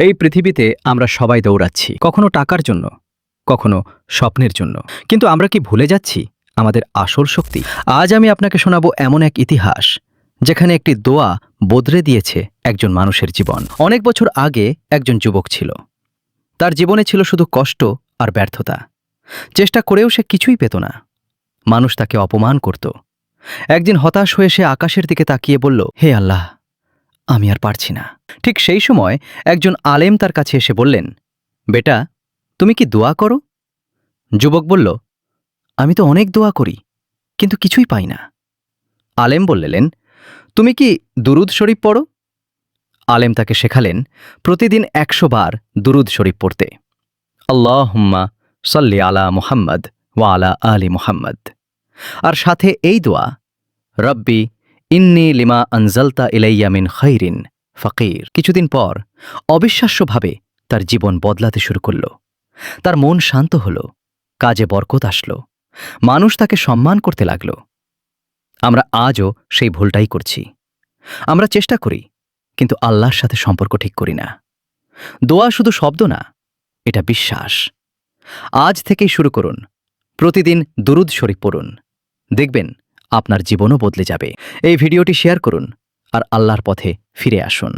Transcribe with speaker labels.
Speaker 1: এই পৃথিবীতে আমরা সবাই দৌড়াচ্ছি, কখনো টাকার জন্য, কখনো স্বপ্নের জন্য। কিন্তু আমরা কি ভুলে যাচ্ছি আমাদের আসল শক্তি? আজ আমি আপনাকে শোনাবো এমন এক ইতিহাস যেখানে একটি দোয়া বদলে দিয়েছে একজন মানুষের জীবন। অনেক বছর আগে একজন যুবক ছিল। তার জীবনে ছিল শুধু কষ্ট আর ব্যর্থতা। চেষ্টা করেও সে কিছুই পেত না। মানুষ তাকে অপমান করত। একদিন হতাশ হয়ে সে আকাশের দিকে তাকিয়ে বলল, হে আল্লাহ, আমি আর পারছি না। ঠিক সেই সময় একজন আলেম তার কাছে এসে বললেন, বেটা, তুমি কি দোয়া করো? যুবক বলল, আমি তো অনেক দোয়া করি, কিন্তু কিছুই পাই না। আলেম বললেন, তুমি কি দুরুদ শরীফ পড়ো? আলেম তাকে শেখালেন প্রতিদিন ১০০ বার দুরুদ শরীফ পড়তে। আল্লাহুম্মা সাল্লি আলা মুহাম্মদ ওয়া আলা আলি মুহাম্মদ। আর সাথে এই দোয়া, রব্বি ইন্নী লিমা আনজালতা ইলাইয়া মিন খাইরিন ফাকির। কিছুদিন পর অবিশ্বাস্যভাবে তার জীবন বদলাতে শুরু করল। তার মন শান্ত হল, কাজে বরকত আসলো, মানুষ তাকে সম্মান করতে লাগল। আমরা আজও সেই ভুলটাই করছি। আমরা চেষ্টা করি, কিন্তু আল্লাহর সাথে সম্পর্ক ঠিক করি না। দোয়া শুধু শব্দ না, এটা বিশ্বাস। আজ থেকেই শুরু করুন, প্রতিদিন দুরুদ শরীফ পড়ুন। দেখবেন আপনার জীবনও বদলে যাবে। এই ভিডিওটি শেয়ার করুন আর আল্লাহর পথে ফিরে আসুন।